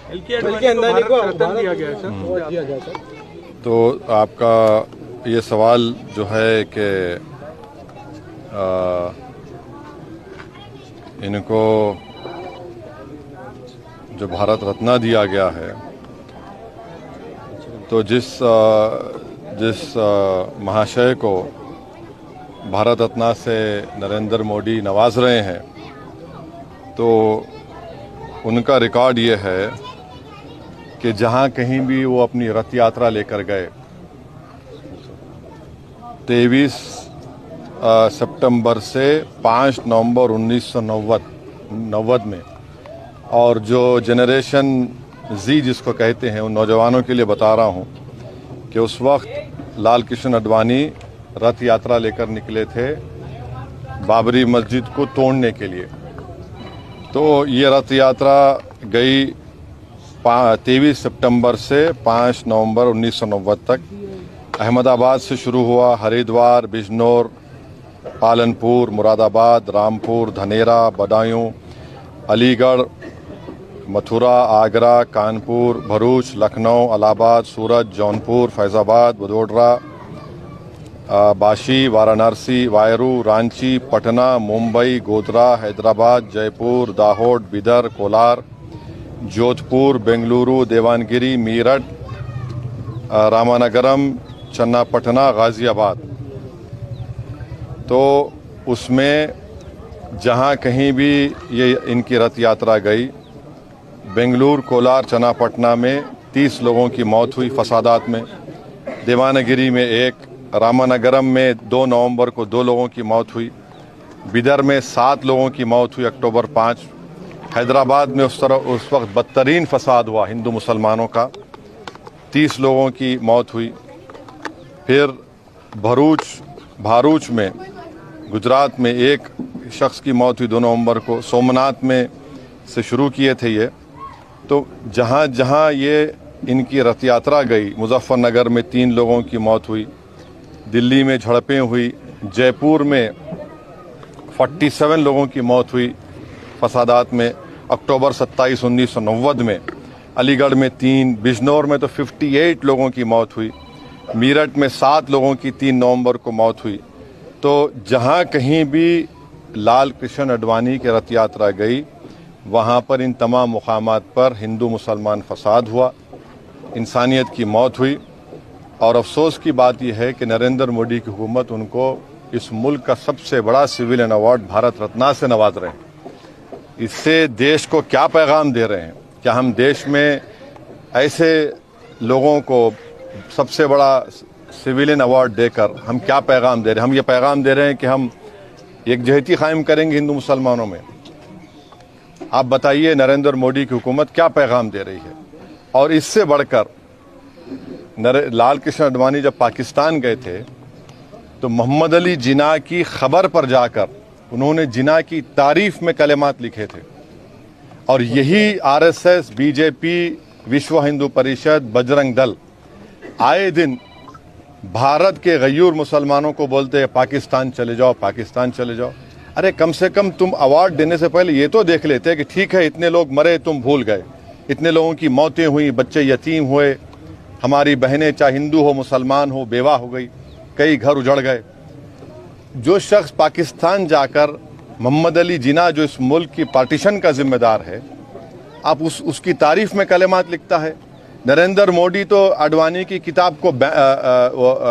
LK अंदानी को रतन दिया गया है सर। तो आपका ये सवाल जो है कि इनको जो भारत रत्न दिया गया है, तो जिस महाशय को भारत रत्न से नरेंद्र मोदी नवाज रहे हैं, तो उनका रिकॉर्ड ये है कि जहां कहीं भी वो अपनी रथ यात्रा लेकर गए 23 सितंबर से 5 नवंबर 1990 में, और जो जनरेशन जी जिसको कहते हैं उन नौजवानों के लिए बता रहा हूं कि उस वक्त लाल कृष्ण आडवाणी रथ यात्रा लेकर निकले थे बाबरी मस्जिद को तोड़ने के लिए। तो ये रथ यात्रा गई 23 सितंबर से 5 नवंबर 1990 तक। अहमदाबाद से शुरू हुआ, हरिद्वार, बिजनौर, पालनपुर, मुरादाबाद, रामपुर, धनेरा, बदायूं, अलीगढ़, मथुरा, आगरा, कानपुर, भरूच, लखनऊ, इलाहाबाद, सूरत, जौनपुर, फैज़ाबाद, वडोदरा, बाशी, वाराणसी, वायरू, रांची, पटना, मुंबई, गोधरा, हैदराबाद, जयपुर, दाहोद, बिदर, कोलार, जोधपुर, बेंगलुरु, देवानगिरी, मीरठ, रामानगरम, चन्नापटना, गाजियाबाद। तो उसमें जहां कहीं भी ये इनकी रथ यात्रा गई, बेंगलुरु, कोलार, चन्नापटना में 30 लोगों की मौत हुई फसादात में, देवानगिरी में 1, रामानगरम में 2 नवंबर को 2 लोगों की मौत हुई, बिदर में 7 लोगों की मौत हुई अक्टूबर 5, हैदराबाद में उस वक्त बदतरीन फसाद हुआ हिंदू मुसलमानों का, 30 लोगों की मौत हुई। फिर भारूच में गुजरात में 1 शख्स की मौत हुई 2 नवंबर को। सोमनाथ में से शुरू किए थे ये। तो जहाँ जहाँ ये इनकी रथ यात्रा गई, मुजफ्फरनगर में 3 लोगों की मौत हुई, दिल्ली में झड़पें हुई, जयपुर में 47 लोगों की मौत हुई फसादात में अक्टूबर 27, 1990 में, अलीगढ़ में 3, बिजनौर में तो 58 लोगों की मौत हुई, मीरठ में 7 लोगों की 3 नवंबर को मौत हुई। तो जहां कहीं भी लाल कृष्ण आडवाणी की रथ यात्रा गई, वहां पर इन तमाम मुकामात पर हिंदू मुसलमान फसाद हुआ, इंसानियत की मौत हुई। और अफसोस की बात यह है कि नरेंद्र मोदी की हुकूमत उनको इस मुल्क का सबसे बड़ा सिविलियन अवार्ड भारत रत्न से नवाज रहे हैं। इससे देश को क्या पैगाम दे रहे हैं? क्या हम देश में ऐसे लोगों को सबसे बड़ा सिविलियन अवार्ड देकर हम क्या पैगाम दे रहे हैं? हम ये पैगाम दे रहे हैं कि हम एकजहती कायम करेंगे हिंदू मुसलमानों में। आप बताइए नरेंद्र मोदी की हुकूमत क्या पैगाम दे रही है? और इससे बढ़कर लाल कृष्ण आडवाणी जब पाकिस्तान गए थे तो मोहम्मद अली जिन्ना की खबर पर जाकर उन्होंने जिन्ना की तारीफ में कलेमात लिखे थे। और यही आरएसएस, बीजेपी, विश्व हिंदू परिषद, बजरंग दल आए दिन भारत के गयूर मुसलमानों को बोलते हैं पाकिस्तान चले जाओ, पाकिस्तान चले जाओ। अरे कम से कम तुम अवार्ड देने से पहले ये तो देख लेते कि ठीक है इतने लोग मरे, तुम भूल गए, इतने लोगों की मौतें हुई, बच्चे यतीम हुए, हमारी बहनें चाहे हिंदू हो मुसलमान हो बेवा हो गई, कई घर उजड़ गए। जो शख्स पाकिस्तान जाकर मोहम्मद अली जिन्ना जो इस मुल्क की पार्टीशन का जिम्मेदार है, आप उसकी तारीफ में कलेमात लिखता है। नरेंद्र मोदी तो आडवाणी की किताब को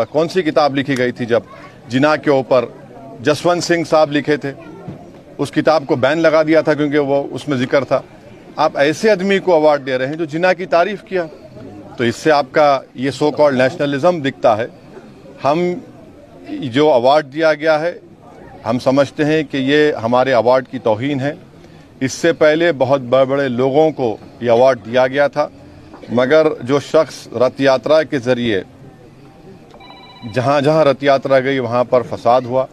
कौन सी किताब लिखी गई थी जब जिन्ना के ऊपर जसवंत सिंह साहब लिखे थे, उस किताब को बैन लगा दिया था क्योंकि वो उसमें जिक्र था। आप ऐसे आदमी को अवार्ड दे रहे हैं जो जिन्ना की तारीफ किया, तो इससे आपका ये सो कॉल्ड नेशनलिज्म दिखता है। हम जो अवार्ड दिया गया है हम समझते हैं कि ये हमारे अवार्ड की तौहीन है। इससे पहले बहुत बड़े बड़े लोगों को ये अवार्ड दिया गया था, मगर जो शख्स रथ यात्रा के ज़रिए जहाँ जहाँ रथ यात्रा गई वहाँ पर फसाद हुआ,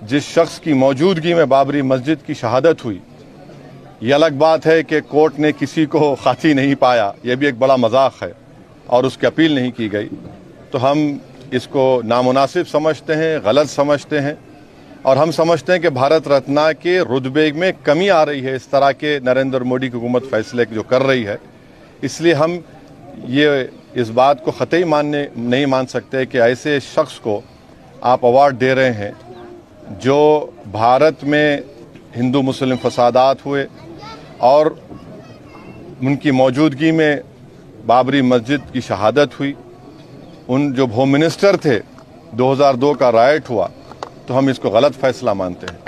जिस शख्स की मौजूदगी में बाबरी मस्जिद की शहादत हुई, ये अलग बात है कि कोर्ट ने किसी को खाती नहीं पाया, यह भी एक बड़ा मजाक है और उसकी अपील नहीं की गई। तो हम इसको नामुनासिब समझते हैं, गलत समझते हैं, और हम समझते हैं कि भारत रत्न के रुतबे में कमी आ रही है इस तरह के नरेंद्र मोदी की हुकूमत फैसले जो कर रही है। इसलिए हम ये इस बात को ख़तई नहीं मान सकते कि ऐसे शख्स को आप अवार्ड दे रहे हैं जो भारत में हिंदू मुस्लिम फसादात हुए और उनकी मौजूदगी में बाबरी मस्जिद की शहादत हुई, उन जो होम मिनिस्टर थे 2002 का राइट हुआ, तो हम इसको गलत फैसला मानते हैं।